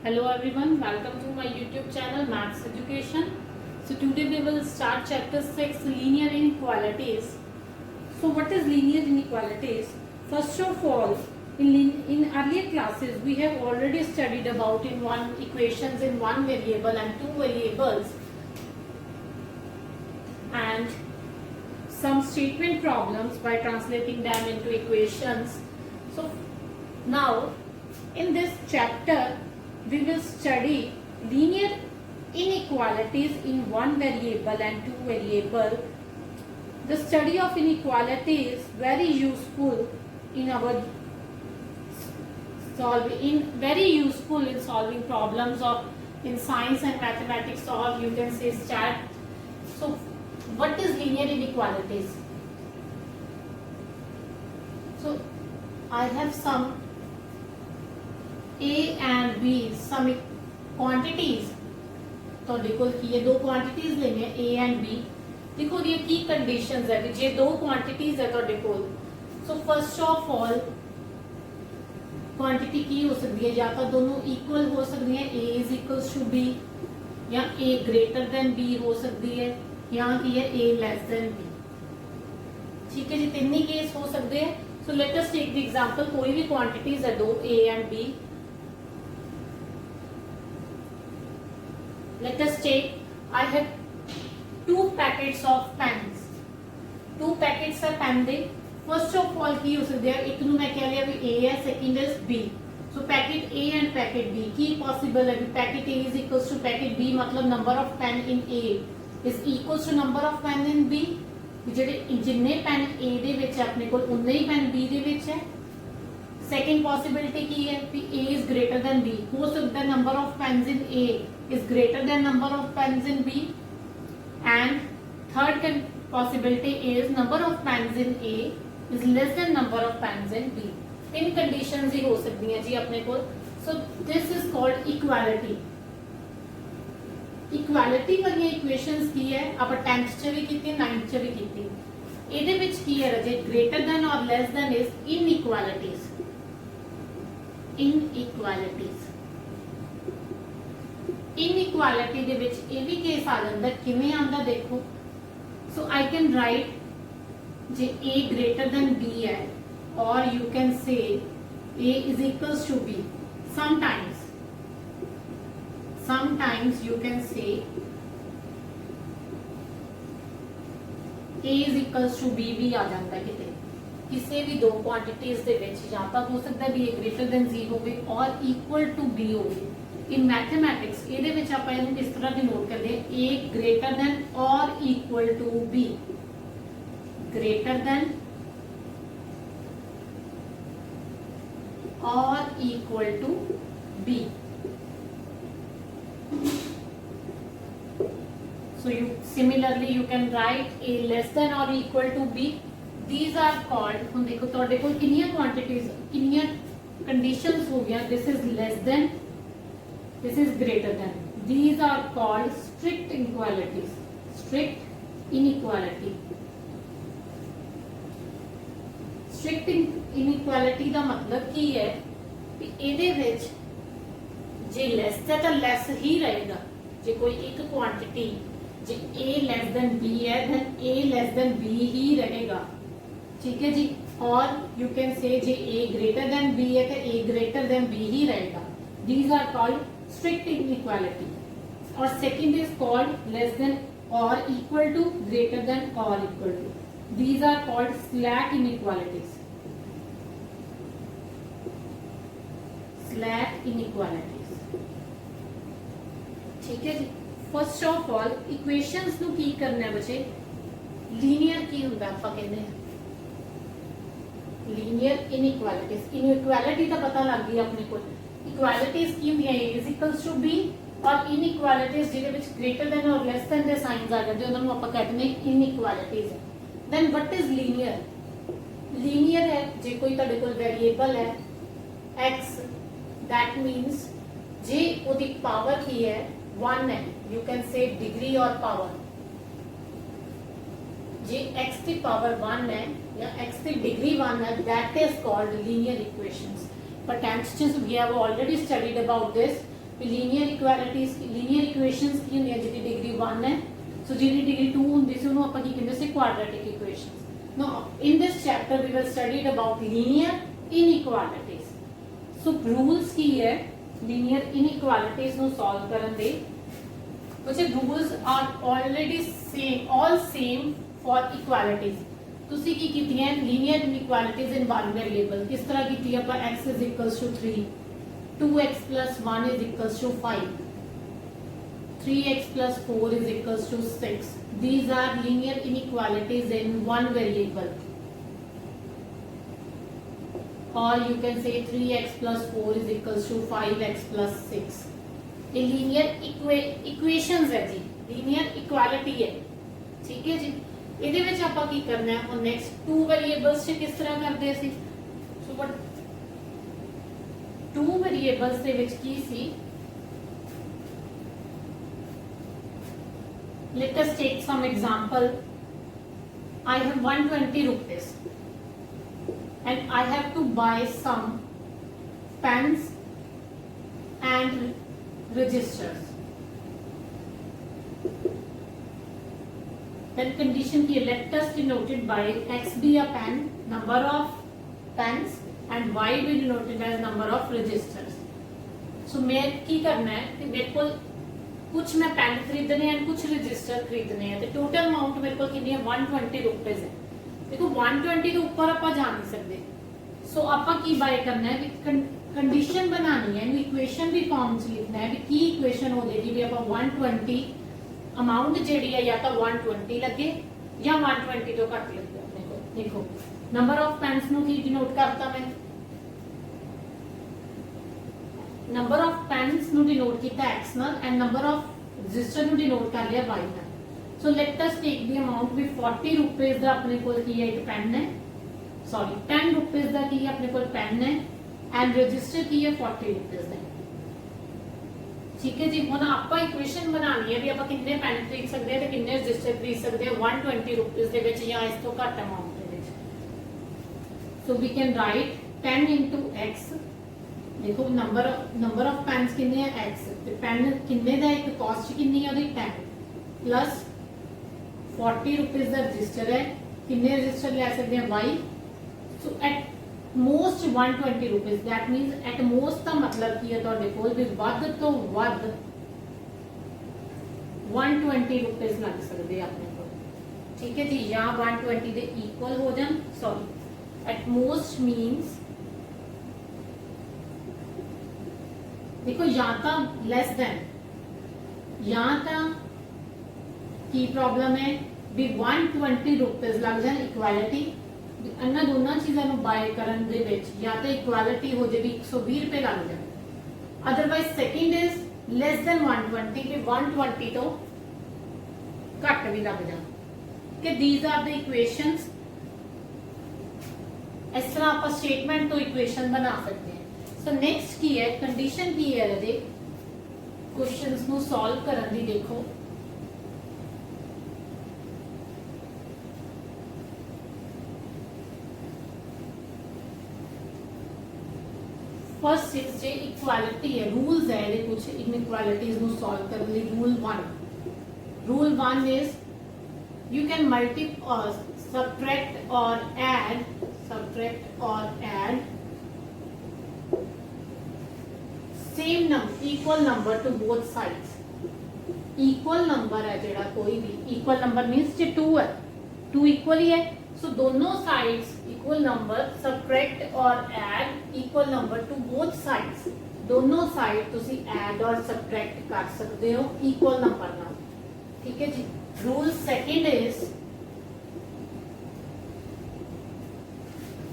Hello everyone, welcome to my YouTube channel Maths Education. So today we will start chapter 6 linear inequalities. So what is linear inequalities? First of all, in earlier classes we have already studied about in one equations in one variable and two variables and some statement problems by translating them into equations. So now in this chapter we will study linear inequalities in one variable and two variable. The study of inequality is very useful in solving problems of in science and mathematics, or you can say stat. So what is linear inequalities? So I have some A and B some quantities. ਤੁਹਾਡੇ ਕੋਲ ਕੀ ਹੈ, ਦੋ quantities ਲੈਣੀਆਂ A and B. ਦੇਖੋ ਇਹ ਕੀ conditions ਹੈ ਕਿ ਜੇ ਦੋ ਕੁਆਂਟੀਟੀਜ਼ ਹੈ ਤੁਹਾਡੇ ਕੋਲ, so first of all quantity ਕੀ ਹੋ ਸਕਦੀ ਹੈ, ਜਾਂ ਤਾਂ ਦੋਨੋਂ ਇਕੁਅਲ ਹੋ ਸਕਦੀਆਂ, A is equals to B, ਜਾਂ A greater than B ਹੋ ਸਕਦੀ ਹੈ, ਜਾਂ ਕੀ ਹੈ A less than B. ਠੀਕ ਹੈ ਜੀ, ਤਿੰਨ ਹੀ ਕੇਸ ਹੋ ਸਕਦੇ ਹੈ. ਸੋ ਲੈਟ ਅਸ ਟੇਕ ਦੀ ਐਗਜ਼ਾਮਪਲ, ਕੋਈ ਵੀ ਕੁਆਂਟੀਟੀਜ਼ ਹੈ ਦੋ A and B. Let us take, I have two packets of pens. Two packets are pen ਦੇ. First of all ਕੀ ਹੋ ਸਕਦਾ ਹੈ, ਇੱਕ ਨੂੰ ਮੈਂ ਕਹਿ ਲਿਆ ਵੀ A ਹੈ, second is B. So packet A and packet B Ki possible ਹੈ ਵੀ packet A is equals to packet B, मतलब number of pen in A is equals to number of pen in B. ਜਿਹੜੇ ਜਿੰਨੇ PAN A ਦੇ ਵਿੱਚ ਆਪਣੇ ਕੋਲ ਉਨੇ ਹੀ PAN B ਦੇ ਵਿੱਚ ਹੈ. Second possibility ਕੀ ਹੈ ਵੀ A is greater than B. ਹੋ ਸਕਦਾ number of pens in A is greater than number of pens in B, and third possibility is number of pens in A is less than number of pens in B. तीन conditions ही हो सकती हैं जी अपने को. So this is called equality. Equality वाली equations की है आप 10th च भी कीती, 9th च भी कीती. ਇਹਦੇ ਵਿੱਚ ਕੀ ਹੈ ਰਜੇ, greater than or less than is inequalities. Inequalities. ਇਨਇਕੁਐਲਿਟੀ ਦੇ ਵਿੱਚ ਇਹ ਵੀ ਕੇਸ ਆ ਜਾਂਦਾ, ਕਿਵੇਂ ਆਉਂਦਾ ਦੇਖੋ. ਸੋ ਆਈ ਕੈਨ ਰਾਈਟ ਜੇ A greater than B ਹੈ, or you can say A is equals to B. Sometimes you can say A is equals to B ਵੀ ਆ ਜਾਂਦਾ ਕਿਤੇ ਕਿਸੇ ਵੀ ਦੋ ਕੁਆਂਟੀਟੀਜ਼ ਦੇ ਵਿੱਚ, ਜਾਂ ਤਾਂ ਹੋ ਸਕਦਾ ਵੀ A greater than Z ਹੋਵੇ or equal to B ਹੋਵੇ. In mathematics ਇਹਦੇ ਵਿੱਚ ਆਪਾਂ ਇਹਨੂੰ ਕਿਸ ਤਰ੍ਹਾਂ ਦੀ ਨੋਟ ਕਰਦੇ ਹਾਂ, A greater than or equal to B, greater than or equal to B. So you similarly you can write A less than or equal to B. These are called, ਹੁਣ ਦੇਖੋ ਤੁਹਾਡੇ ਕੋਲ ਕਿੰਨੀਆਂ ਕੁਆਂਟੀਟੀਜ਼, ਕਿੰਨੀਆਂ conditions ਹੋ ਗਿਆ. This is less than, this is greater than. These are called strict inequalities. Strict inequality. Strict inequality ਦਾ ਮਤਲਬ ਕੀ ਹੈ ਕਿ ਇਹਦੇ ਵਿੱਚ ਜੇ ਲੈਸ ਹੈ ਤਾਂ ਲੈਸ ਹੀ ਰਹੇਗਾ. ਜੇ ਕੋਈ ਇੱਕ ਕੁਆਂਟੀਟੀ ਜੇ A less than B ਹੈ then A less than B ਹੀ ਰਹੇਗਾ. ਠੀਕ ਹੈ ਜੀ. और you can say ਜੇ A greater than B है तो A greater than B ही रहेगा. These are called strict inequality. और second is called less than or equal to, greater than or equal to. These are called slack inequalities. Slack inequalities. ठीक है जी. First of all equations ਨੂੰ ਕੀ ਕਰਨਾ ਹੈ ਬੱਚੇ, linear ਕੀ ਹੁੰਦਾ ਆਪਾਂ ਕਹਿੰਦੇ ਹਾਂ, ਲੀਨੀਅਰ ਇਨਇਕੁਐਲਿਟੀਜ਼. ਇਨਇਕੁਐਲਿਟੀ ਤਾਂ ਪਤਾ ਲੱਗ ਗਈ ਆਪਣੇ ਕੋਲ. ਇਕੁਐਲਿਟੀਜ਼ ਕੀ ਹੁੰਦੀਆਂ, A is equals to B, ਔਰ ਇਨਇਕੁਐਲਿਟੀਜ਼ ਜਿਹਦੇ ਵਿੱਚ greater than or less than ਦੇ ਸਾਈਨਸ ਆ ਜਾਂਦੇ ਉਹਨਾਂ ਨੂੰ ਆਪਾਂ ਕਹਿੰਦੇ ਨੇ inequalities. Then what is linear? Linear ਹੈ ਜੇ ਕੋਈ ਤੁਹਾਡੇ ਕੋਲ ਵੇਰੀਏਬਲ ਹੈ x, that means ਜੇ ਉਹਦੀ ਪਾਵਰ ਕੀ ਹੈ 1 ਹੈ, you can say degree or power. J x की पावर 1 है या x की डिग्री 1 है, that is called linear equations. But we have already studied about this. Linear equalities linear equations ਕੀ ਹੁੰਦੀਆਂ ਜਿਹਦੀ ਡਿਗਰੀ 1 ਹੈ ਸੋ ਜਿਹਦੀ ਡਿਗਰੀ 2 ਹੁੰਦੀ ਸੀ ਉਹਨੂੰ ਆਪਾਂ ਕੀ ਕਹਿੰਦੇ ਸੀ quadratic equations. Now in this chapter we will studied about linear inequalities. So rules ਕੀ ਹੈ ਲੀਨੀਅਰ ਇਨਇਕੁਐਲਿਟੀਜ਼ ਨੂੰ ਸੋਲਵ ਕਰਨ ਦੇ which rules are already same all same for equalities। ਤੁਸੀਂ ਕੀ ਕੀਤੀਆਂ ਲੀਨੀਅਰ ਇਨਇਕੁਐਲਿਟੀਜ਼ ਇਨ ਵਨ ਵੇਰੀਏਬਲ ਕਿਸ ਤਰ੍ਹਾਂ ਕੀਤੀ ਆਪਾਂ x is equals to 3 2x plus 1 is equals to 5 3x plus 4 is equals to 6 these are linear inequalities in one variable or you can say 3x plus 4 is equals to 5x plus 6 ये linear equations है जी linear equality है ठीक है जी। ਇਹਦੇ ਵਿੱਚ ਆਪਾਂ ਕੀ ਕਰਨਾ ਹੈ ਹੁਣ ਨੈਕਸਟ ਟੂ ਵੇਰੀਏਬਲਸ ਚ ਕਿਸ ਤਰ੍ਹਾਂ ਕਰਦੇ ਸੀ ਸੋ ਬਟ ਟੂ ਵੇਰੀਏਬਲਸ ਦੇ ਵਿੱਚ ਕੀ ਸੀ let us take some example I have 120 rupees and I have to buy some pens and registers then condition here let us denoted by x be a pen number of pens and y be denoted as number of registers। so मैं की करना है कि मेरे को कुछ मैं pen खरीदने हैं कुछ रजिस्टर खरीदने हैं तो टोटल अमाउंट मेरे को कितनी है 120 रुपीज है। देखो 120 के ऊपर आप जा नहीं सकते सो आप की बाय करना है कंडीशन बनानी है इक्वेशन भी फॉर्म च लिखना है की इक्वेशन हो जाएगी भी आप 120 अमाउंट जी है या तो 120 लगे या 120 तो घट लगे अपने को। देखो नंबर ऑफ पेन्स नो की डिनोट करता मैं नंबर ऑफ पेन्स नो डिनोट किया x नाल एंड नंबर ऑफ रजिस्टर नो डिनोट कर लिया y नाल। So let us take the amount भी 40 रुपीस दा अपने को की है एक पेन है सॉरी 10 रुपीस दा की है अपने को पेन है एंड रजिस्टर की है 40 रुपीस है ठीक है जी। हुण आपां इक्वेशन बनानी है भी आप कितने पेन खरीद सकते हैं ते कितने रजिस्टर खरीद सकते हैं 120 रुपीस दे विच या इस तो घट अमाउंट दे विच। So we can write 10 into x देखो नंबर ऑफ पेन्स कितने है x ते पेन कितने दा एक कॉस्ट कितनी है ओदी 10 प्लस 40 रुपीस दा रजिस्टर है कितने रजिस्टर ले सकते हैं y। So at most 120 rupees that means at most का मतलब की है तुहाडे कोल भी वध तो वध 120 रुपीस लग सकते अपने को ठीक है जी या 120 दे इक्वल हो जान सॉरी एट मोस्ट मीन्स देखो या तो लेस देन या तो की प्रॉब्लम है भी 120 रुपीस लग जान इक्वालिटी अन्ना दोनों चीज़ों को बाय करन दे विच या तो इक्वालिटी हो जाए 120 रुपए लग जाए otherwise second is less than 120 भी 120 तो घट भी लग जाए कि दीज आर द इक्वेशंस। इस तरह आप स्टेटमेंट तो इक्वेशन बना सकते हैं। सो नेक्स्ट की है कंडीशन की है ये क्वेश्चंस नु सॉल्व करन दी। देखो फर्स्ट इज जे इक्वालिटी है रूल्स है ये कुछ इनइक्वालिटीज नु सॉल्व करने लिए rule 1 is you can multiply subtract or add same number equal number to both sides। equal number है जेड़ा कोई भी equal number means जे 2 है 2 equal ही है so दोनों sides equal number subtract or add equal number to both sides दोनों side तुसी add और subtract कर सकते हो equal number नाल ठीक है जी। Rule second is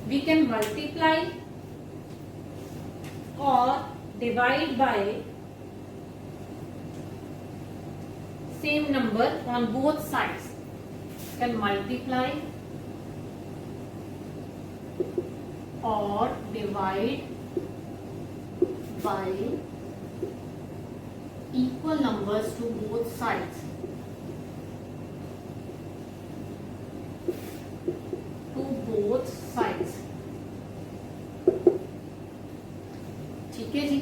we can multiply or divide by same number on both sides। can multiply or divide by equal numbers to both sides ठीक है जी।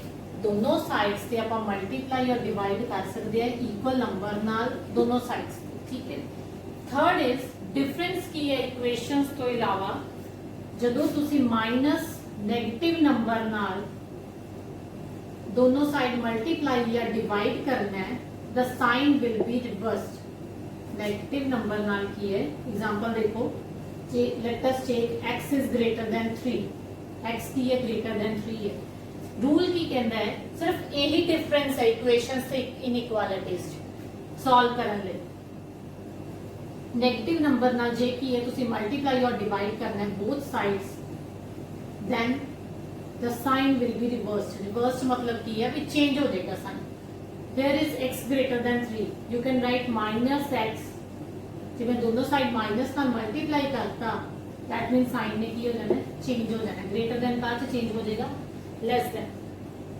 दोनों साइड्स से आप मल्टीप्लाई और डिवाइड कर सकते हैं इक्वल नंबर नाल दोनों साइड्स, ठीक है। थर्ड इज डिफरेंस की है इक्वेशंस तो इलावा जदों तुसी माइनस नेगेटिव नंबर नाल दोनों साइड मल्टीप्लाई या डिवाइड करना है, the sign will be reversed. Negative number नाल की है, एग्जांपल देखो, let us take x is greater than 3, x की है ग्रेटर देन 3 है। रूल की कहता है सिर्फ यही डिफरेंस है इक्वेशंस से इनइक्वालिटीज सॉल्व करने लिए। नेगेटिव नंबर नाल जे की है तुसी मल्टीप्लाई और डिवाइड करना है both sides, then the sign will be reversed. Reversed मतलब की है भी चेंज हो जाएगा sign. There is x greater than 3, you can write minus x, जिवें दोनों साइड माइनस नाल मल्टीप्लाई करता दैट मीन साइन ने की हो जाना चेंज हो जाना। ग्रेटर देन का चेंज हो जाएगा लेस देन।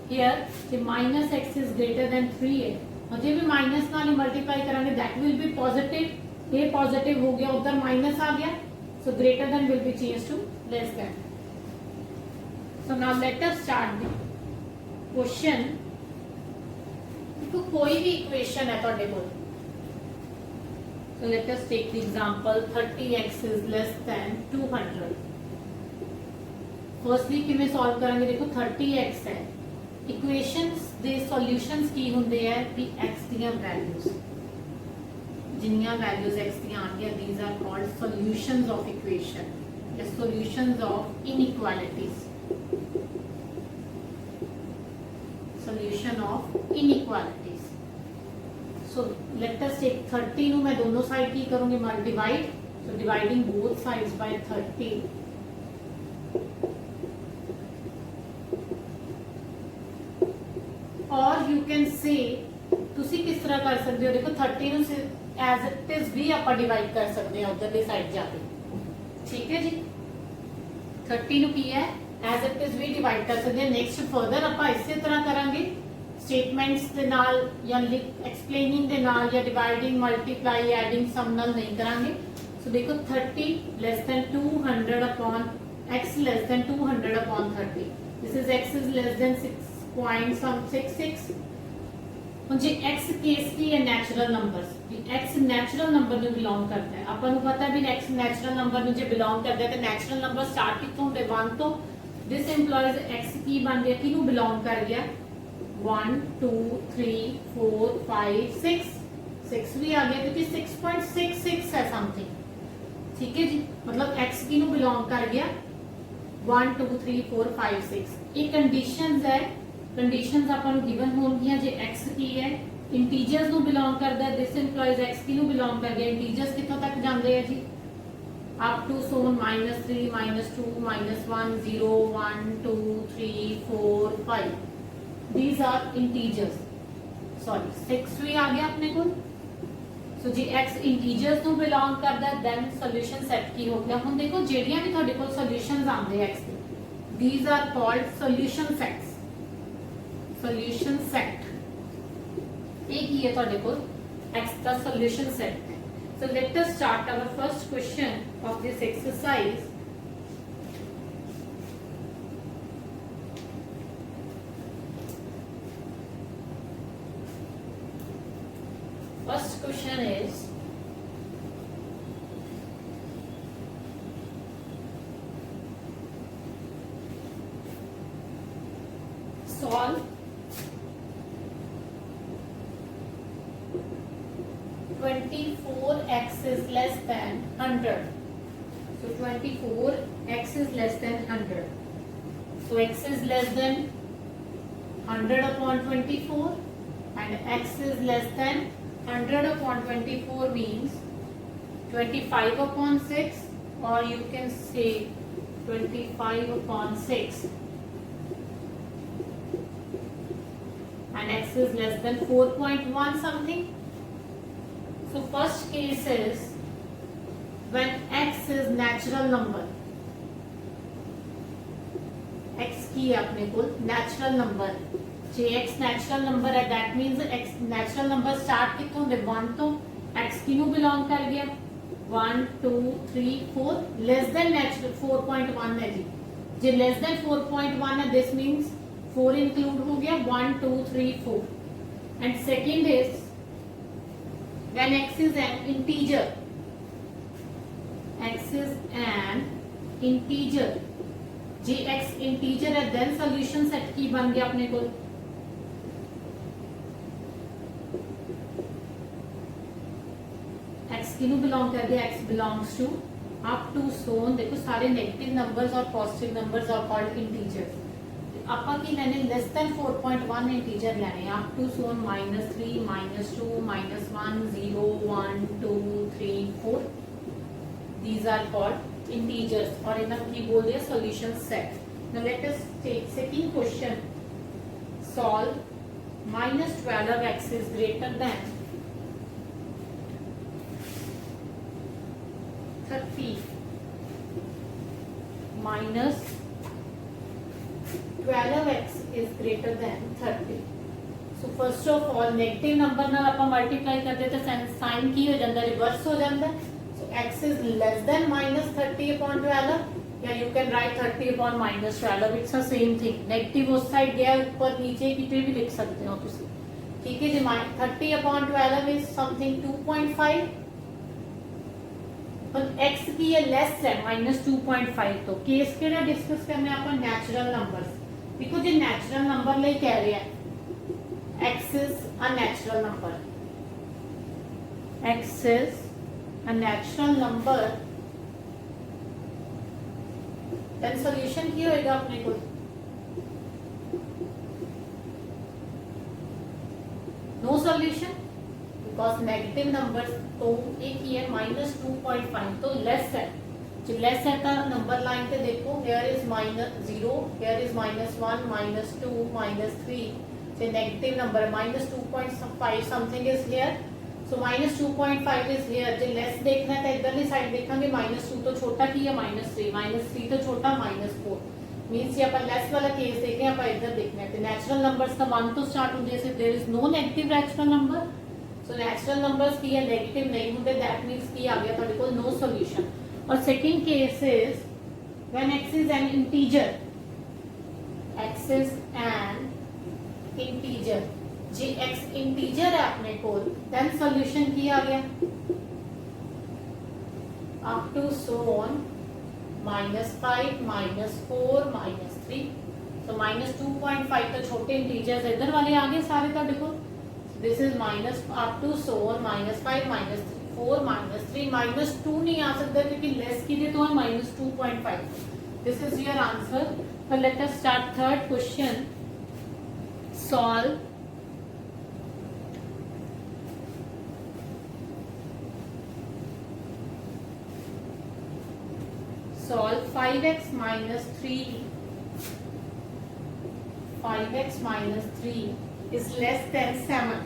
हियर जे minus x is greater than 3 है और जे भी माइनस नाल ही मल्टीप्लाई करांगे दैट विल बी पॉजिटिव। ये पॉजिटिव हो गया, उधर माइनस आ गया, so greater than will be change to less than. So now let us start the question. तो कोई भी इक्वेशन है ਤੁਹਾਡੇ ਕੋਲ, so let us take the example 30x is less than 200। Firstly किवें सॉल्व करेंगे, देखो 30x है, इक्वेशंस दे सॉल्यूशंस की ਹੁੰਦੇ ਹੈ ਵੀ x ਦੀਆਂ ਵੈਲਿਊਜ਼ ਜਿੰਨੀਆਂ ਵੈਲਿਊਜ਼ x ਦੀਆਂ ਆਣਗੀਆਂ these are called solutions of equation या solutions of inequalities। solution of inequalities। so let us take 30 ਨੂੰ मैं दोनों साइड की करूंगी divide, so dividing both sides by 30। और you can say ਤੁਸੀਂ ਕਿਸ ਤਰ੍ਹਾਂ ਕਰ ਸਕਦੇ ਹੋ, देखो 30 ਨੂੰ as it is ਵੀ ਆਪਾਂ ਡਿਵਾਈਡ ਕਰ ਸਕਦੇ ਹਾਂ ਉਧਰਲੀ ਸਾਈਡ ਜਾ ਕੇ, ਠੀਕ ਹੈ ਜੀ। 30 ਨੂੰ ਕੀ ਹੈ as it is ਵੀ ਡਿਵਾਈਡ ਕਰ ਸਕਦੇ ਹਾਂ। ਨੈਕਸਟ ਫਰਦਰ ਆਪਾਂ ਇਸੇ ਤਰ੍ਹਾਂ ਕਰਾਂਗੇ स्टेटमेंट्स ਦੇ ਨਾਲ ਜਾਂ एक्सप्लेनिंग ਦੇ ਨਾਲ ਜਾਂ डिवाइडिंग मल्टीप्लाई एडिंग सम ਨਾਲ नहीं करांगे। सो देखो 30 less than 200 upon x less than 200 upon 30, this is x is less than 6.66। ਹੁਣ ਜੇ x केस की है natural numbers, x natural number ਨੂੰ ਬਿਲੋਂਗ ਕਰਦਾ ਹੈ। ਆਪਾਂ ਨੂੰ ਪਤਾ ਵੀ x ਨੈਚੁਰਲ ਨੰਬਰ ਨੂੰ ਜੇ ਬਿਲੋਂਗ ਕਰਦਾ ਹੈ ਤੇ ਨੈਚੁਰਲ ਨੰਬਰ ਸਟਾਰਟ ਕਿੱਥੋਂ ਹੁੰਦੇ 1 ਤੋਂ। ਦਿਸ ਇੰਪਲਾਈਜ਼ x ਕੀ ਬਣ ਗਿਆ, ਕਿਹਨੂੰ ਬਿਲੋਂਗ ਕਰ ਗਿਆ 1 2 3 4 5 6 6 भी आ गया क्योंकि 6.66 है समथिंग, ठीक है जी। मतलब x की नु बिलोंग कर गया 1 2 3 4 5 6। ये कंडीशंस है, कंडीशंस अपन गिवन होंगी जे x की है इंटीजर्स नु बिलोंग करदा है, दिस इंप्लाइज x की नु बिलोंग कर गया। इंटीजर्स कित्थों तक जांदे हैं जी up to so -3 -2 -1 0 1 2 3 4 5, these are integers। sorry 6 भी आ गया अपने को। so जी x integers ਨੂੰ ਬਿਲੋਂਗ ਕਰਦਾ ਹੈ, then solution set ਕੀ ਹੋ ਗਿਆ। ਹੁਣ ਦੇਖੋ ਜਿਹੜੀਆਂ ਵੀ ਤੁਹਾਡੇ ਕੋਲ solutions ਆਉਂਦੇ x ਦੇ, these are called solution sets। solution set ਇਹ ਕੀ ਹੈ ਤੁਹਾਡੇ ਕੋਲ x ਦਾ solution set ਹੈ। so let us start our first question of this exercise। First question is solve 24x is less than 100। so 24x is less than 100, so x is less than 100 upon 24 and x is less than 100 upon 24 means 25 upon 6, or you can say 25 upon 6, and x is less than 4.1 something। so first case is when x is natural number, x की अपने को natural number, जे x natural number है that means x natural number start कितों होंगे 1 तो, x किनू belong कर गया 1 2 3 4 less than natural 4.1 है जी। जे less than 4.1 है this means 4 इंक्लूड हो गया, 1 2 3 4. And second is when x is an integer, x is an integer, J x integer है then solution set की बन गया अपने को. x किनु बिलोंग कर गया, x belongs to up to सोन. देखो सारे नेगेटिव नंबर्स और positive numbers are called integers. आपा की लेने लेस देन 4.1 इंटीजर लेने अप टू सोन -3 -2 -1 0 1 2 3 4. These are called integers और इन्हें की बोल दिया solution set. Now let us take second question. Solve -12x is greater than 30 minus 12x is greater than 30. So first of all negative number नाल ਆਪਾਂ multiply करते तो साइन की हो जाता, रिवर्स हो जाता. So x is less than -30 upon 12. या you can write 30 upon -12. It's the same thing. Negative उस साइड गया ऊपर नीचे कितने भी लिख सकते हो तुसी. ठीक है जी. 30 upon 12 is something 2.5. पर x की ये लेस है -2.5. तो केस केड़ा डिस्कस करने अपन नेचुरल नंबर्स. देखो जो नेचुरल नंबर ले कह रहे हैं x is a natural number. x is a natural number. then solution की होएगा अपने को no solution because negative numbers तो एक ही है -2.5 तो लेस है. जो लेस है का नंबर लाइन पे देखो here is -0, here is -1 -2 -3. जो negative number -2.5 something is here. So -2.5 is here. जो लेस देखना है तो इधरली साइड देखेंगे -2 तो छोटा की है -3 तो छोटा -4. मींस ये अपन लेस वाला केस देखें अपन इधर देखना है. तो नेचुरल नंबर्स का 1 तो स्टार्ट होने से there is no negative natural number. So natural numbers की ये नेगेटिव नहीं होते दैट मींस की आ गया ਤੁਹਾਡੇ ਕੋਲ नो सॉल्यूशन. और second case is when x is an integer. x is an integer. J x integer है अपने को देन सॉल्यूशन की आ गया अप टू सोन -5 -4 -3. तो -2.5 तो छोटे इंटीजर्स इधर वाले आ गए सारे ਤੁਹਾਡੇ ਕੋਲ. This is minus up to so on -5 -4 -3 -2 नहीं आ सकता क्योंकि लेस की तो है -2.5. This is your answer. So let us start third question. Solve solve 5x minus 3 is less than 7.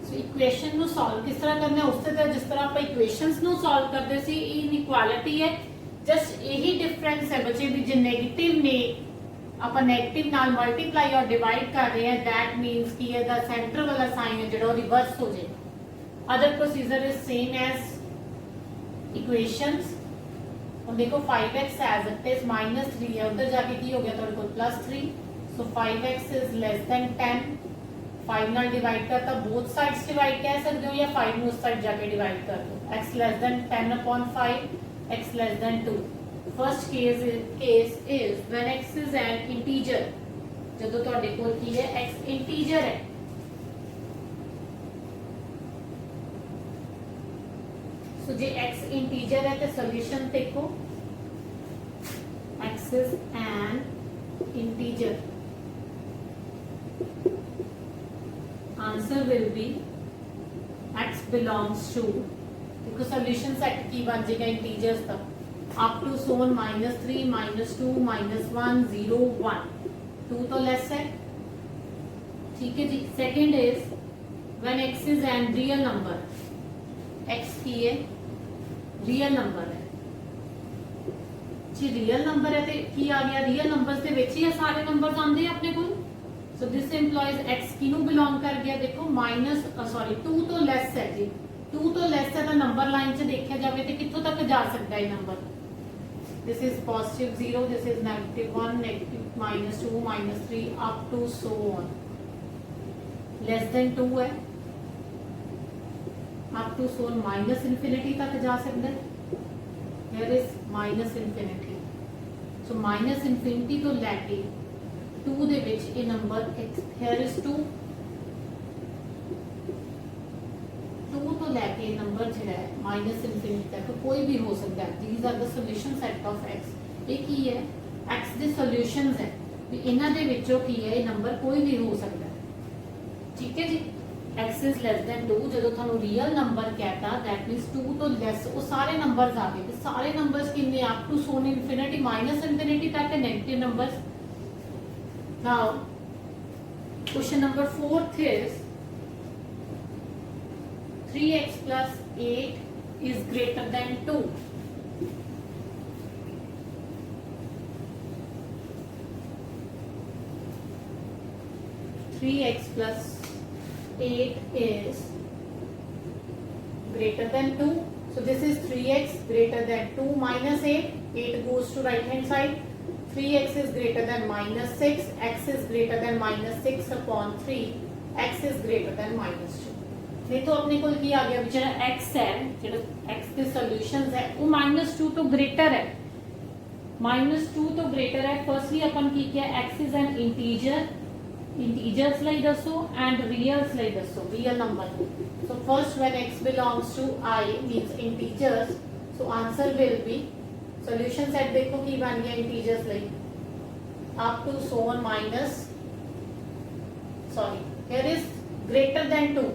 So equation ਨੂੰ सॉल्व किस तरह करना है उससे तरह जिस तरह आप इक्वेशंस ਨੂੰ सॉल्व करते सी इनइक्वालिटी है. जस्ट यही डिफरेंस है बच्चे भी जो नेगेटिव ने ਆਪਾਂ नेगेटिव नाल मल्टीप्लाई और डिवाइड कर रहे हैं दैट मींस कि ਇਹਦਾ सेंटर वाला साइन है ਜਿਹੜਾ रिवर्स हो जाए. Other procedure is same as equations. और देखो 5x एज इट इज -3 है उधर जाके की हो गया थोड़े को +3. सो 5x इज लेस देन 10. 5 नाल डिवाइड करता बोथ साइड्स डिवाइड कह सकते हो या 5 ਨੂੰ उस साइड जाके डिवाइड कर दो. x less than 10/5 x less than 2. First case is when x is an integer. ਜਦੋਂ ਤੁਹਾਡੇ ਕੋਲ ਕੀ ਹੈ x इंटीजर है. सो जे x इंटीजर है तो सॉल्यूशन देखो x is an integer. Answer will be x belongs to. देखो सॉल्यूशन सेट की बन जाएगा इंटीजर्स का अप टू सोन -3 -2 -1 0 1. 2 तो लेस है. ठीक है जी. Second is when x is an real number. x की है रियल नंबर है जी. रियल नंबर है तो की आ गया रियल नंबर्स ਦੇ ਵਿੱਚ ਹੀ ਸਾਰੇ ਨੰਬਰਸ ਆਉਂਦੇ ਆ ਆਪਣੇ ਕੋਲ. सो दिस इंप्लॉइज x किनु बिलोंग कर गया. देखो 2 तो लेस है जी. 2 तो लेस है तो नंबर लाइन से देखा जाए तो कितों तक जा सकता है number. this is positive 0, this is negative 1, negative minus 2, minus 3 up to so on. Less than 2 है, up to so on minus infinity तक जा सकता है. Here is minus infinity. So minus infinity तो लैके 2 ਦੇ ਵਿੱਚ ਇਹ ਨੰਬਰ here is 2 ਤੋਂ ਲੈ ਕੇ ਨੰਬਰ ਜਿਹੜਾ ਹੈ ਮਾਈਨਸ ਇਨਫਿਨਿਟੀ ਤੱਕ ਕੋਈ ਵੀ ਹੋ ਸਕਦਾ ਹੈ. These are the solution set of x. ਇਹ ਕੀ ਹੈ? x ਦੇ ਸੋਲੂਸ਼ਨਸ ਹੈ ਵੀ ਇਹਨਾਂ ਦੇ ਵਿੱਚੋਂ ਕੀ ਹੈ, ਇਹ ਨੰਬਰ ਕੋਈ ਵੀ ਹੋ ਸਕਦਾ ਹੈ. ਠੀਕ ਹੈ ਜੀ. x is less than 2 ਜਦੋਂ ਤੁਹਾਨੂੰ ਰੀਅਲ ਨੰਬਰ ਕਹਿਤਾ that means 2 ਤੋਂ ਲੈਸ ਉਹ ਸਾਰੇ ਨੰਬਰਸ ਆ ਗਏ ਤੇ ਸਾਰੇ ਨੰਬਰਸ ਕਿੰਨੇ ਅਪ ਟੂ ਸੋਨ ਇਨਫਿਨਿਟੀ ਮਾਈਨਸ ਇਨਫਿਨਿਟੀ ਤੱਕ negative numbers. Now question number 4th is 3x plus 8 is greater than 2. Three x plus 8 is greater than 2. So this is 3x greater than 2 minus 8. 8 goes to right hand side. 3x is greater than minus 6. X is greater than minus 6 upon 3. X is greater than minus 2. नहीं तो अपने को की आ गया भी जरा x है, जरा x के सॉल्यूशंस है वो -2 तो ग्रेटर है. -2 तो ग्रेटर है. फर्स्टली अपन की क्या x is an integer. Integers ਲਈ ਦੱਸੋ and reals ਲਈ ਦੱਸੋ, real number. So first when x belongs to I means integers, so answer will be solution set देखो की बन गया integers ਲਈ up to so on minus, sorry here is greater than 2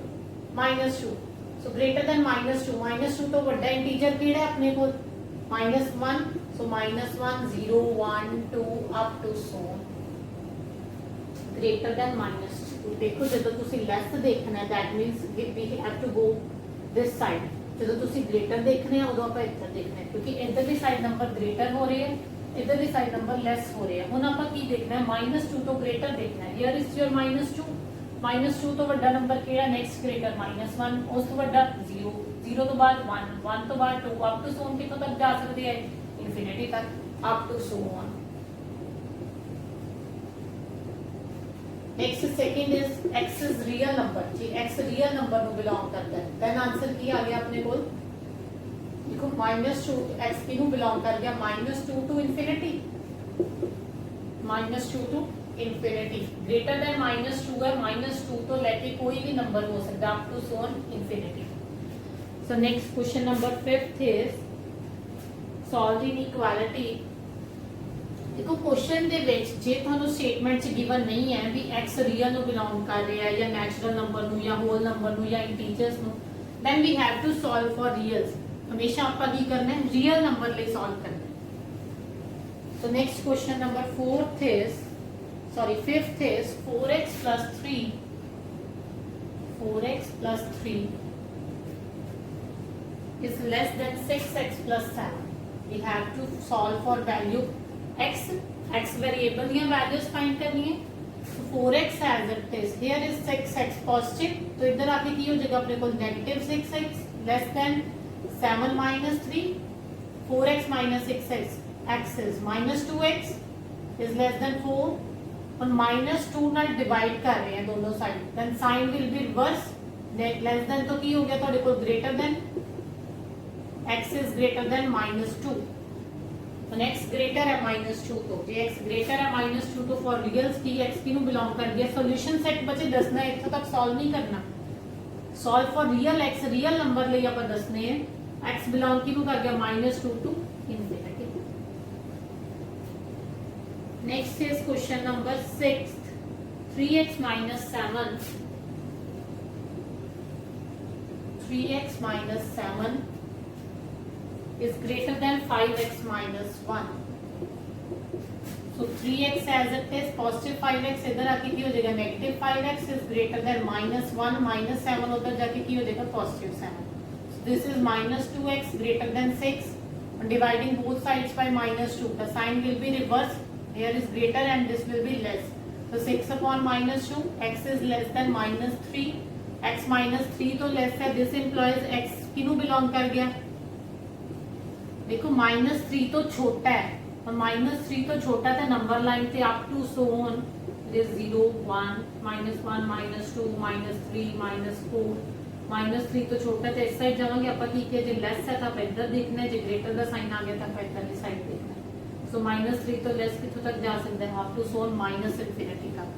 minus 2. So greater than minus 2. Minus 2 तो बड़ा integer केड़ा है अपने को -1. So -1 0 1 2 up to so on. Greater than -2. देखो जब तुसी लेस देखना है that means we have to go this side. जब तुसी greater देखने हैं उदों ਆਪਾਂ ਇੱਧਰ देखना है क्योंकि इधरली साइड नंबर greater हो रहे हैं, इधरली साइड नंबर लेस हो रहे हैं. ਹੁਣ ਆਪਾਂ ਕੀ देखना है? -2 तो greater देखना है. Here is your -2. -2 तो ਵੱਡਾ ਨੰਬਰ ਕਿਹੜਾ? Next greater -1. ਉਸ ਤੋਂ ਵੱਡਾ 0. 0 ਤੋਂ ਬਾਅਦ 1. 1 ਤੋਂ ਬਾਅਦ 2 ਅਪ ਟੂ ਸੋ on ਕਿੱਥੋਂ ਤੱਕ ਜਾ ਸਕਦੇ ਹੈ? ਇਨਫਿਨਿਟੀ ਤੱਕ up to so on. Next second is x is real number. जी x रियल नंबर ਨੂੰ ਬਿਲੋਂਗ ਕਰਦਾ ਹੈ. ਦੈਨ ਆਨਸਰ ਕੀ ਆ ਗਿਆ ਆਪਣੇ ਕੋਲ? ਦੇਖੋ -2 x ਕਿਹਨੂੰ ਬਿਲੋਂਗ ਕਰ ਗਿਆ? -2 to infinity. -2 to infinity. greater than -2 है. -2 तो लेके कोई भी नंबर हो सकता है up to so on infinity. So next question number 5th is solve inequality. देखो क्वेश्चन ਦੇ ਵਿੱਚ ਜੇ ਤੁਹਾਨੂੰ ਸਟੇਟਮੈਂਟ ਚ ਗਿਵਨ ਨਹੀਂ ਹੈ ਵੀ x ਰੀਅਲ ਨੂੰ ਬਿਲੋਂਗ ਕਰ ਰਿਹਾ ਹੈ ਜਾਂ ਨੈਚੁਰਲ ਨੰਬਰ ਨੂੰ ਜਾਂ ਹੋਲ ਨੰਬਰ ਨੂੰ ਜਾਂ ਇੰਟੀਜਰਸ ਨੂੰ, then we have to solve for reals. ਹਮੇਸ਼ਾ ਆਪਾਂ ਕੀ ਕਰਨਾ ਹੈ? ਰੀਅਲ ਨੰਬਰ ਲਈ ਸੋਲਵ ਕਰਨਾ ਹੈ. So next question number 4th is sorry 5th is 4x plus 3. 4x plus 3 is less than 6x plus 7. We have to solve for value x. x variable ਦੀਆਂ values find करनी है. So 4x as it is. Here is 6x positive. तो इधर आके की हो जाएगा अपने को negative 6x less than 7 minus 3. 4x minus 6x. x is minus 2x is less than 4. और -2 ਨਾਲ डिवाइड कर रहे हैं दोनों side. Then sign will be reverse. Less than तो की हो गया ਤੁਹਾਡੇ ਕੋਲ greater than. x is greater than -2. तो x ग्रेटर है -2 तो जे x ग्रेटर है -2 तो फॉर रियल्स की x की ਨੂੰ ਬਿਲੋਂਗ ਕਰ ਗਿਆ. ਸੋਲੂਸ਼ਨ ਸੈਟ ਬੱਚੇ ਦੱਸਣਾ ਹੈ, ਇੱਥੋਂ ਤੱਕ ਸੋਲਵ ਨਹੀਂ ਕਰਨਾ. Solve for real x real number ਲਈ ਆਪਾਂ ਦੱਸਨੇ ਹੈ x ਬਿਲੋਂਗ ਕਿਹਨੂੰ ਕਰ ਗਿਆ? -2 to infinity. Next is question number 6. 3x minus 7. 3x minus 7 is greater than 5x minus 1. So 3x as it is positive 5x इधर आके की हो जाएगा negative 5x is greater than -1 minus 7 उधर जाके की हो जाएगा positive 7. So this is -2x greater than 6. Dividing both sides by -2, the sign will be reversed. Here is greater and this will be less. So 6 upon -2, x is less than -3. x -3 तो less है. This implies x किनु belong कर गया? देखो -3 तो छोटा है और -3 तो छोटा है नंबर लाइन से up to so on is 0 1 -1 -2 -3 -4 -3 तो छोटा है इस साइड जावांगे ਆਪਾਂ ਕੀ ਕਿਹਾ ਜੇ ਲੈਸ ਹੈ ਤਾਂ ਆਪਾਂ ਇੱਧਰ ਦੇਖਣਾ ਹੈ ਜੇ ਗ੍ਰੇਟਰ ਦਾ ਸਾਈਨ ਆ ਗਿਆ ਤਾਂ ਆਪਾਂ ਇੱਧਰਲੀ ਸਾਈਡ ਦੇਖਣਾ ਹੈ ਸੋ -3 ਤੋਂ ਲੈਸ ਕਿੱਥੋਂ ਤੱਕ ਜਾ ਸਕਦਾ ਹੈ up to so on -infinity ਤੱਕ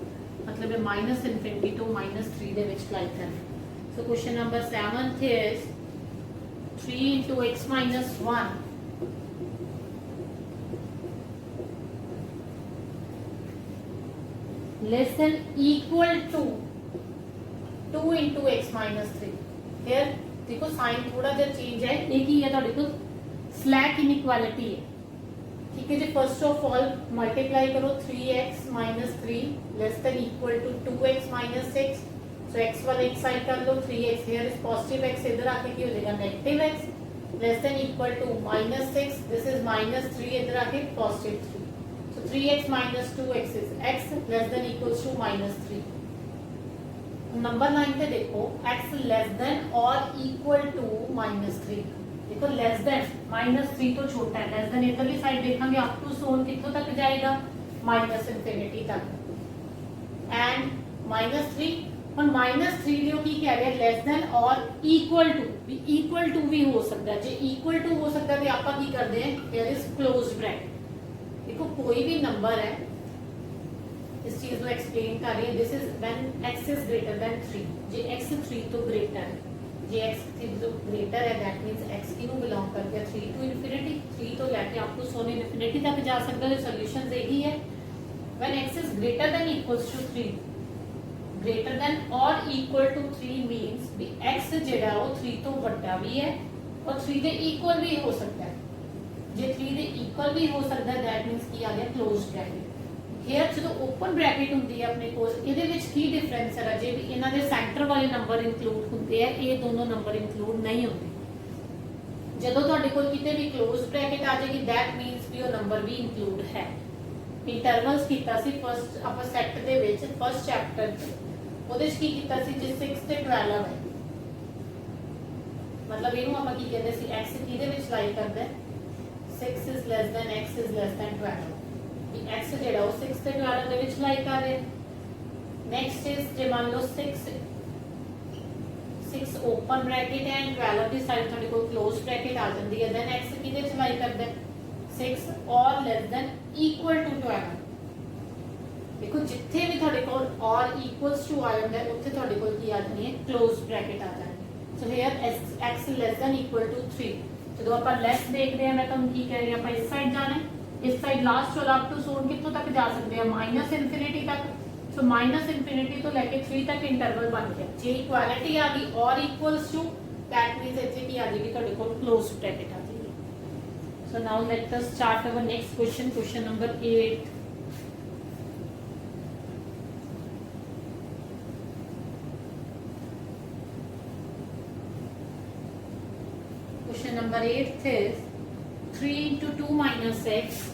मतलब है -इनफिनिटी to -3 ਦੇ ਵਿੱਚ ਲਾਈ ਕਰਨਾ ਸੋ question number 7th is 3 into x minus 1 less than equal to 2 into x minus 3 here देखो साइन थोड़ा जिहा चेंज है एक ही है ਤੁਹਾਡੇ ਕੋਲ स्लैक इनइक्वालिटी है ठीक है जी फर्स्ट ऑफ ऑल मल्टीप्लाई करो 3x minus 3 less than equal to 2x minus 6 so x वाला एक साइड कर लो 3x here is positive x इधर आके क्या हो जाएगा negative x less than equal to minus 6 this is minus 3 इधर आके positive 3 so 3x minus 2x is x less than equals to minus 3 number line पे देखो x लेस देन और इक्वल टू -3 देखो लेस देन -3 तो छोटा है less than इधरली side देखेंगे अप टू सोन कितों तक जाएगा -इनफिनिटी तक एंड -3 और -3 जो की कह रहे हैं लेस देन और इक्वल टू भी हो सकता है जे इक्वल टू हो सकता है तो आप की करते हैं देयर इज क्लोज्ड ब्रैकेट देखो कोई भी नंबर है इस चीज को एक्सप्लेन कर रही है this is when x is greater than 3 J x 3 तो ग्रेटर है जे x 3 तो ग्रेटर है दैट मींस x की नु बिलोंग करके 3 टू इनफिनिटी 3 तो लेके अप टू सोन इनफिनिटी तक जा सकता है सॉल्यूशंस यही है when x is greater than equals to 3 greater than और इक्वल टू 3 मींस भी x जेड़ा वो 3 तो बड़ा भी है और 3 ਦੇ इक्वल भी हो सकता है जे 3 ਦੇ इक्वल भी हो सकता है दैट मींस की आ गया क्लोज्ड ब्रैकेट हेयर जो ओपन ब्रैकेट होंगी है अपने कोल ਇਹਦੇ ਵਿੱਚ ਕੀ ਡਿਫਰੈਂਸ ਹੈ ਜੇ ਵੀ ਇਹਨਾਂ ਦੇ ਸੈਂਟਰ ਵਾਲੇ ਨੰਬਰ ਇਨਕਲੂਡ ਹੁੰਦੇ ਆ ਇਹ ਦੋਨੋਂ ਨੰਬਰ ਇਨਕਲੂਡ ਨਹੀਂ ਹੁੰਦੇ ਜਦੋਂ ਤੁਹਾਡੇ ਕੋਲ ਕਿਤੇ ਵੀ ਕਲੋਜ਼ ਬ੍ਰੈਕਟ ਆ ਜਾਏਗੀ ਦੈਟ ਮੀਨਸ ਵੀ ਉਹ ਨੰਬਰ ਵੀ ਇਨਕਲੂਡ ਹੈ ਇੰਟਰਵਲਸ ਕੀਤਾ ਸੀ ਫਸਟ ਆਪਾਂ ਸੈਟ ਦੇ ਵਿੱਚ ਫਸਟ ਚੈਪਟਰ ਉਹਦੇ ਵਿੱਚ ਕੀ ਕੀਤਾ ਸੀ ਜੇ 6 ਤੇ 12 ਹੈ ਮਤਲਬ ਇਹਨੂੰ ਆਪਾਂ ਕੀ ਕਹਿੰਦੇ ਸੀ x ਕਿਹਦੇ ਵਿੱਚ ਲਾਈ ਕਰਦਾ 6 is less than x is less than 12 x ਜਿਹੜਾ ਉਹ 6 ਤੇ 12 ਦੇ ਵਿੱਚ ਲਾਈ ਕਰ ਰਹੇ ਨੈਕਸਟ ਇਜ਼ ਜੇ ਮੰਨ ਲਓ 6 ਓਪਨ ਬ੍ਰੈਕਟ ਹੈ ਐਂਡ 12 ਦੀ ਸਾਈਡ ਤੁਹਾਡੇ ਕੋਲ ਕਲੋਜ਼ ਬ੍ਰੈਕਟ ਆ ਜਾਂਦੀ ਹੈ ਦੈਨ x ਕਿਹਦੇ ਵਿੱਚ ਲਾਈ ਕਰਦਾ 6 ਔਰ ਲੈਸ ਦੈਨ ਇਕੁਅਲ ਟੂ 12 ਦੇਖੋ ਜਿੱਥੇ ਵੀ ਤੁਹਾਡੇ ਕੋਲ ਔਰ ਇਕੁਅਲਸ ਟੂ ਆ ਜਾਂਦਾ ਹੈ ਉੱਥੇ ਤੁਹਾਡੇ ਕੋਲ ਕੀ ਆ ਜਾਣੀ ਹੈ ਕਲੋਜ਼ ਬ੍ਰੈਕਟ ਆ ਜਾਣੀ so here x less than equal to 3 ਜਦੋਂ ਆਪਾਂ ਲੈਸ ਦੇਖਦੇ ਹਾਂ ਮੈਂ ਤੁਹਾਨੂੰ ਕੀ ਕਹਿ ਰਹੀ ਹਾਂ ਆਪਾਂ ਇਸ ਸਾਈਡ ਜਾਣਾ ਹੈ इस साइड लास्ट वाला अप टू सोन कितों तक जा सकते हैं -इनफिनिटी तक सो -इनफिनिटी तो लेके 3 तक इंटरवल बन गया जे इक्वालिटी आ गई और इक्वल्स टू दैट मींस इथे की आ जाएगी ਤੁਹਾਡੇ ਕੋਲ क्लोज ब्रैकेट आ जाएगी सो now let us start our next question question number 8 question number 8 is 3 into 2 minus x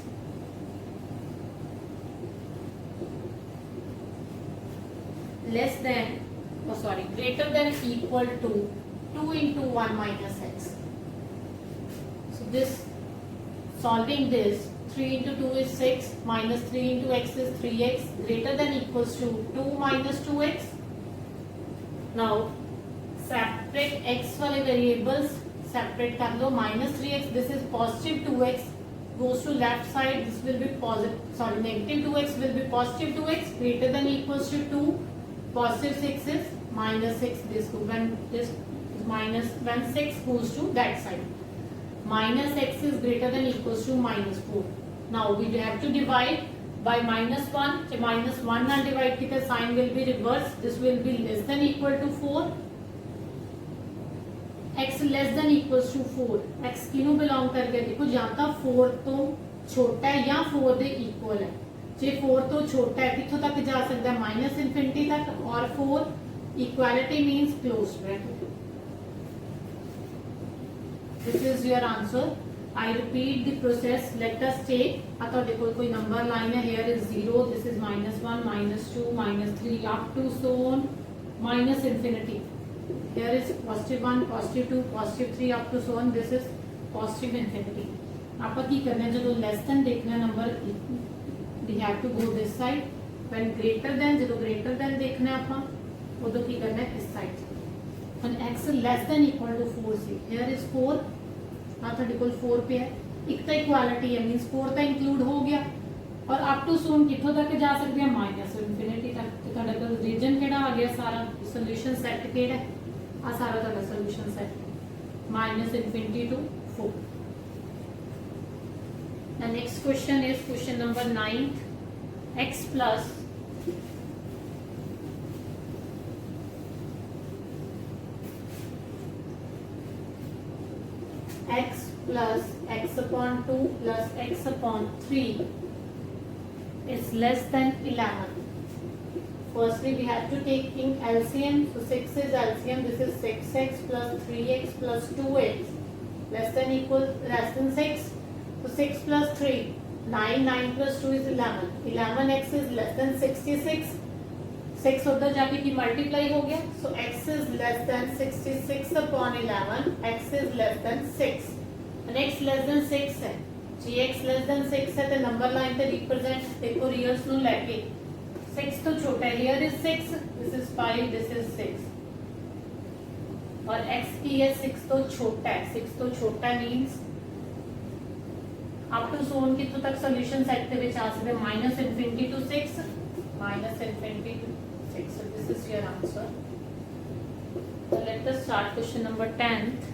less than greater than equal to 2 into 1 minus x so this solving this 3 into 2 is 6 minus 3 into x is 3x greater than equals to 2 minus 2x now separate x वाले variables separate कर लो -3x this is positive 2x goes to left side this will be positive negative 2x will be positive 2x greater than equals to 2 positive 6 is -6 this when this is minus when 6 goes to that side minus x is greater than equals to -4 now we have to divide by -1 so -1 ਨਾਲ divide ਕੀਤਾ sign will be reverse this will be less than equal to 4 x less than equals to 4 x किनु belong करके देखो या तो 4 तो छोटा है या 4 दे इक्वल है जे 4 तो छोटा है किथों तक जा सकता है -इनफिनिटी तक और 4 equality means closed bracket this is your answer I repeat the process let us take ਤੁਹਾਡੇ ਕੋਲ कोई नंबर लाइन है here is 0 this is -1 -2 -3 up to so on -infinity here is +1 +2 +3 up to so on this is positive infinity ਆਪਾਂ ਕੀ ਕਰਨਾ ਹੈ, ਜਦੋਂ less than ਦੇਖਣਾ number we have to go this side, when greater than, ਜਦੋਂ greater than ਦੇਖਣਾ ਆਪਾਂ ਉਦੋਂ ਕੀ ਕਰਨਾ ਹੈ, ਇਸ side. when x less than equal to 4 C, here is 4, ਆ ਤੁਹਾਡੇ ਕੋਲ 4 ਪਿਆ, ਇੱਕ ਤਾਂ ਇਕੁਐਲਿਟੀ ਹੈ, ਮੀਨਸ 4 ਤਾਂ ਇੰਕਲੂਡ ਹੋ ਗਿਆ, ਔਰ ਅਪ ਟੂ ਸੂਨ ਕਿੱਥੋਂ ਤੱਕ ਜਾ ਸਕਦੇ ਆ, ਮਾਈਨਸ ਇਨਫਿਨਿਟੀ ਤੱਕ। ਤੇ ਤੁਹਾਡੇ ਕੋਲ ਰੀਜਨ ਕਿਹੜਾ ਆ ਗਿਆ, ਸਾਰਾ ਸੋਲੂਸ਼ਨ ਸੈੱਟ ਕਿਹੜਾ ਹੈ, ਆ ਸਾਰਾ ਤੁਹਾਡਾ solution set minus infinity to 4। The next question is question number 9, x plus x upon 2 plus x upon 3 is less than 11. Firstly, we have to take in LCM. So 6 is LCM. This is 6x plus 3x plus 2x less than 6. So 6 plus 3, 9, 9 plus 2 is 11. 11x is less than 66. 6 उधर जाके की multiply हो गया, so x is less than 66 upon 11, x is less than 6, and x less than 6 है, जी x less than 6 है, तो number line पे represent देखो रियल्स नु लेके 6 तो छोटा है, here is 6, this is 5, this is 6, और x की है 6 तो छोटा है, 6 तो छोटा मींस अप टू सोन कितों तक सॉल्यूशन सेट ਦੇ ਵਿੱਚ ਆ ਸਕਦੇ, minus infinity to 6, minus infinity to 6. So this is your answer. So let us start question number 10th.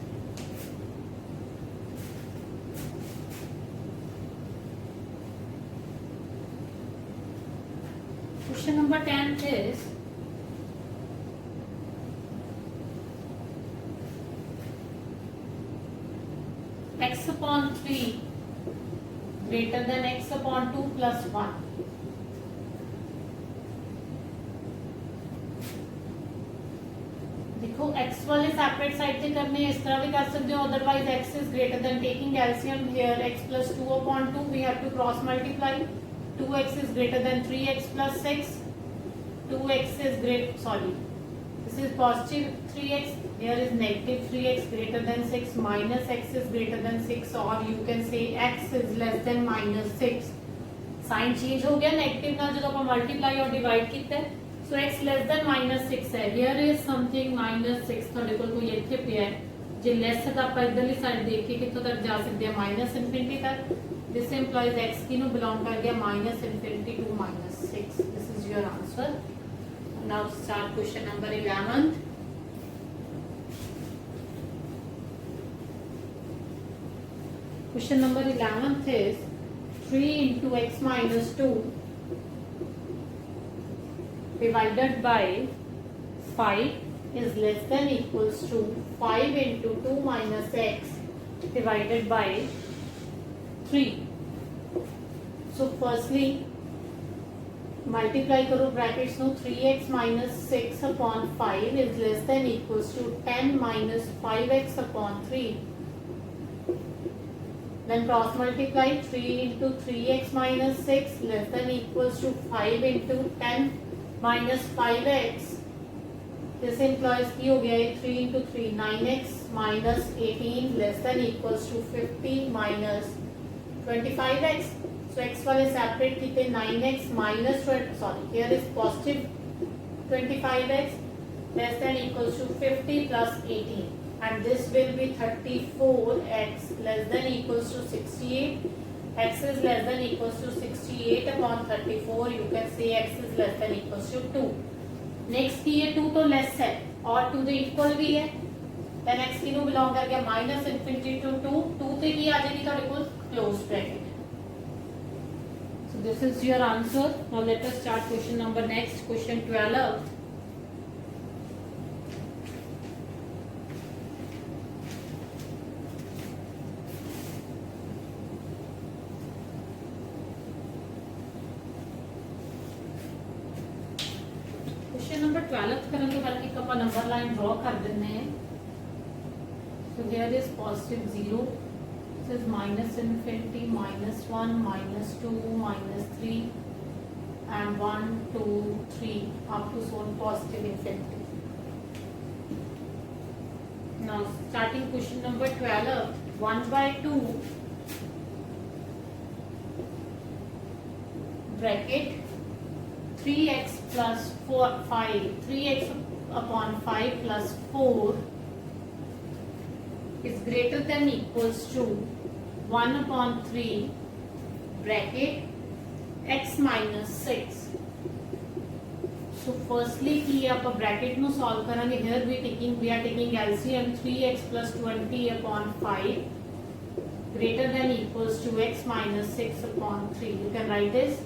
Question number 10th is x upon 3 greater than x upon 2 plus 1. देखो x वाले separate side से करने इस तरह भी कर सकते हो, otherwise x is greater than, taking LCM here x plus 2 upon 2 we have to cross multiply, 2x is greater than 3x plus 6, 2x is this is positive 3x, here is negative 3x greater than 6, minus x is greater than 6, or you can say x is less than minus 6. Sign change हो गया negative ਨਾਲ ਜਦੋਂ ਆਪਾਂ multiply ਔਰ divide ਕੀਤਾ ਹੈ, so x less than minus 6 है, here is something minus 6 ਤੁਹਾਡੇ ਕੋਲ ਕੋਈ ਇੱਥੇ ਪਿਆ ਹੈ, ਜੇ ਲੈਸ ਤਾਂ ਆਪਾਂ ਇਧਰਲੀ ਸਾਈਡ ਦੇਖ ਕੇ ਕਿੱਥੋਂ ਤੱਕ ਜਾ ਸਕਦੇ ਹਾਂ, ਮਾਈਨਸ ਇਨਫਿਨਿਟੀ ਤੱਕ, this implies x ਕਿਨੂੰ ਬਿਲੋਂਗ ਕਰ ਗਿਆ, minus infinity to minus 6. This is your answer. Now start question number 11. Question number 11th is 3 into x minus 2 divided by 5 is less than equals to 5 into 2 minus x divided by 3. So firstly multiply करो brackets no, 3x minus 6 upon 5 is less than equals to 10 minus 5x upon 3. Then cross multiply, 3 into 3x minus 6 less than equals to 5 into 10 minus 5x. This implies की हो गया है 3 into 3 9x minus 18 less than equals to 50 minus 25x. So x वाले separate किते 9x minus here is positive 25x less than equals to 50 plus 18. And this will be 34x less than equals to 68. X is less than equals to 68 upon 34. You can say x is less than equals to 2. Next की ये 2 तो less है और 2 तो equal भी है. Then x की no belong कर गया minus infinity to 2. 2 ते की आ जाएगी तो बिल्कुल close bracket. So this is your answer. Now let us start question number next. Question 12. Number 12th ਕਰਨ ਤੋਂ ਪਹਿਲਾਂ ਇੱਕ ਆਪਾਂ ਨੰਬਰ ਲਾਈਨ ਡਰਾ ਕਰ ਦਿੰਨੇ ਆ। So there is positive 0, this is minus infinity, minus 1, minus 2, minus 3 and 1, 2, 3 up to so on positive infinity. Now starting question number 12, 1 by 2 bracket 3x plus 3x upon 5 plus 4 is greater than equals to 1 upon 3 bracket x minus 6. So firstly की आप bracket no solve करेंगे. Here we are taking LCM 3x plus 20 upon 5 greater than equals to x minus 6 upon 3. You can write this.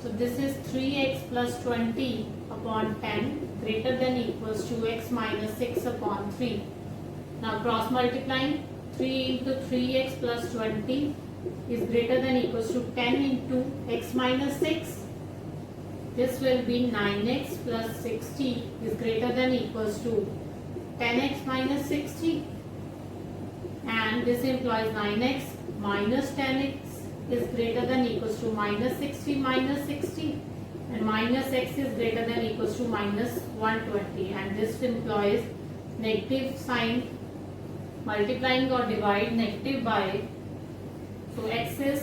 So this is 3x plus 20 upon 10 greater than equals to x minus 6 upon 3. Now cross multiplying 3 into 3x plus 20 is greater than equals to 10 into x minus 6. This will be 9x plus 60 is greater than equals to 10x minus 60. And this implies 9x minus 10x is greater than equals to minus 60 minus 60. And minus x is greater than equals to minus 120. And this implies negative sign multiplying or divide negative by. So x is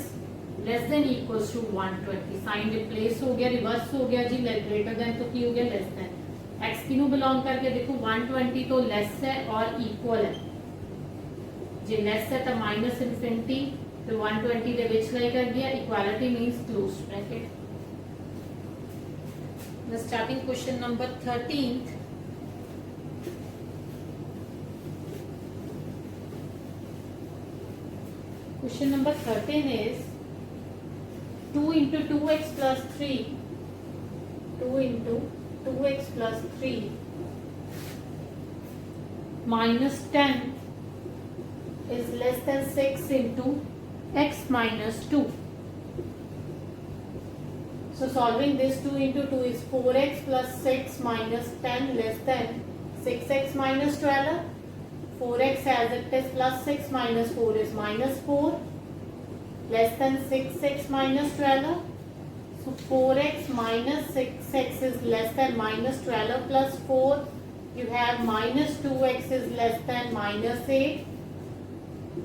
less than equals to 120. Sign replace हो गया, reverse हो गया जी. greater than तो की हो गया less than. x किन्हों belong करके देखो 120 तो less है और equal है जी. less है तो minus infinity तो 120 ਦੇ ਵਿੱਚ ਲੈ ਕਰ ਗਿਆ. equality means closed bracket. Now starting question number 13th. Question number 13 is 2 into 2x plus 3. 2 into 2x plus 3 minus 10 is less than 6 into x minus 2. So solving this 2 into 2 is 4x plus 6 minus 10 less than 6x minus 12. 4x as it is plus 6 minus 4 is minus 4 less than 6x minus 12. So 4x minus 6x is less than minus 12 plus 4. You have minus 2x is less than minus 8.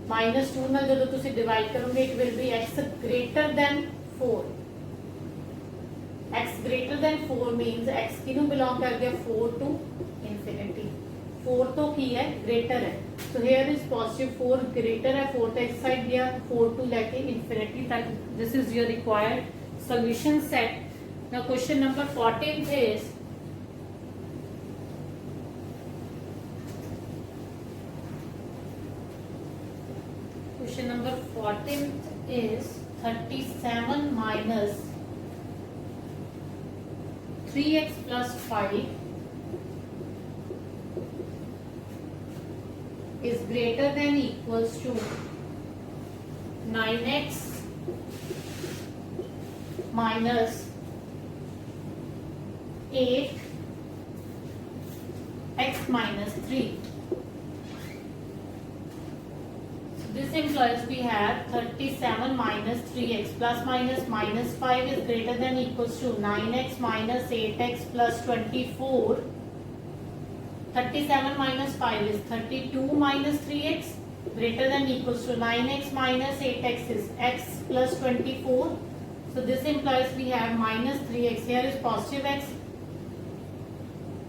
Minus 2 ना जो तुसी divide करोगे it will be x greater than 4. x greater than 4 means x किन्हों belong कर गया 4 to infinity. 4 तो की है greater है. So here is positive 4 greater है 4 तो x side दिया 4 to लेके infinity तक. This is your required solution set. Now question number 14 is question number 14 is 37 minus 3x plus 5 is greater than equals to 9x minus 8 x minus 3. So this implies we have 37 minus 3x plus minus minus 5 is greater than equals to 9x minus 8x plus 24. 37 minus 5 is 32 minus 3x greater than equals to 9x minus 8x is x plus 24. So this implies we have minus 3x. Here is positive x.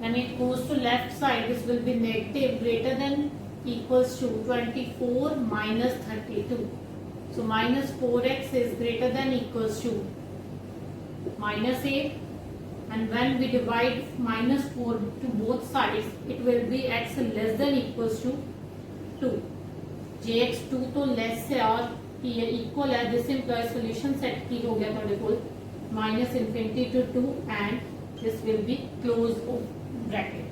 When it goes to left side, this will be negative greater than equals to 24 minus 32. So minus 4x is greater than equals to minus 8. And when we divide minus 4 to both sides, it will be x less than equals to 2. jx 2 तो less है और ये equal है. This implies solution set की हो गया थोड़े को minus infinity to 2 and this will be close bracket.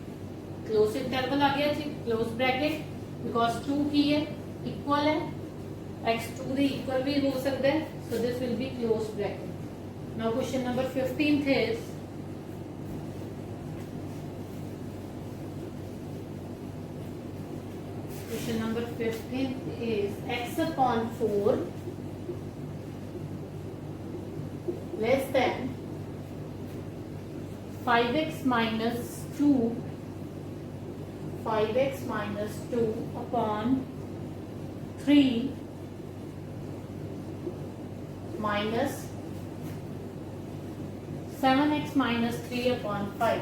Close interval आ गया जी close bracket because 2 की है equal है x 2 the equal भी हो सकता है. So this will be close bracket. Now question number 15th is question number 15 is x upon 4 less than 5x minus 2 5x minus 2 upon 3 minus 7x minus 3 upon 5.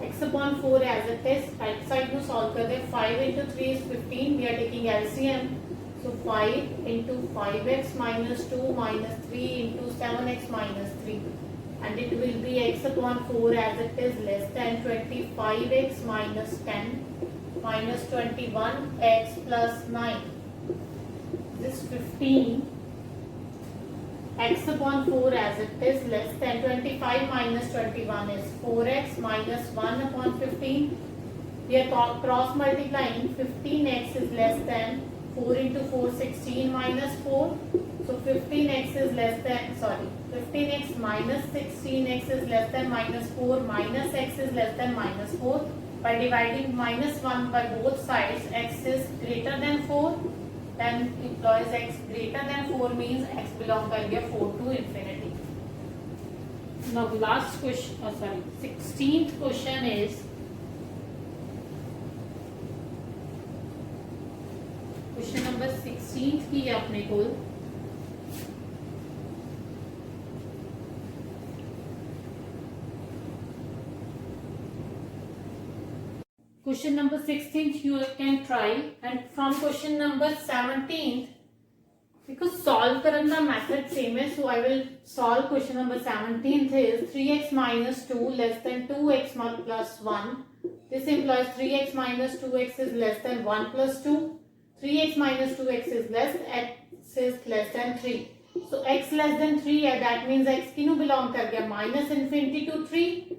X upon 4 as it is. Right side to solve कर दे. 5 into 3 is 15. We are taking LCM. So 5 into 5x minus 2 minus 3 into 7x minus 3. And it will be x upon 4 as it is less than 25x minus 10 minus 21x plus 9. This 15 x upon 4 as it is less than 25 minus 21 is 4x minus 1 upon 15. We are cross multiplying. 15x is less than 4 into 4 16 minus 4. So 15x is less than 15x minus 16x is less than minus 4 minus x is less than minus 4. By dividing minus 1 by both sides, x is greater than 4. Then implies x greater than 4 means x belongs to 4 to infinity. Now last question, 16th question is question number 16 की है अपने को. Question number 16th you can try, and from question number 17th, because solve करने का method same है, so I will solve question number 17th is 3x minus 2 less than 2x plus 1. This implies 3x minus 2x is less than 1 plus 2. 3x minus 2x is less than 3. So x less than 3 है, that means x किन्हों belong कर गया minus infinity to 3.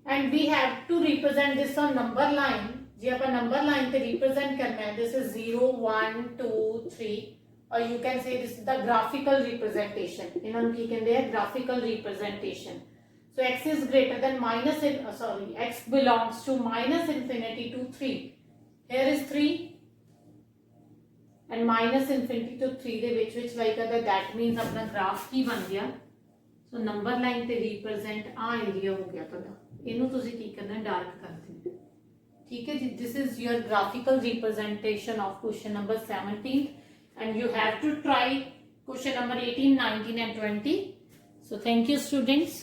And we have to represent this on number line. Ji upon number line पे represent करना है. This is 0, 1, 2, 3. Or you can say this is the graphical representation. इन्होंने की कहते हैं graphical representation. So x is greater than x belongs to minus infinity to 3. Here is 3. And minus infinity to 3 ਦੇ which like other, that means अपना graph की बन गया. So number line पे represent area हो गया ਤੁਹਾਡਾ. ਇਹਨੂੰ ਤੁਸੀਂ ਕੀ ਕਰਨਾ, dark ਕਰ ਦੇਣਾ. ठीक है जी, this is your graphical representation of question number 17, and you have to try question number 18, 19 and 20. So thank you students.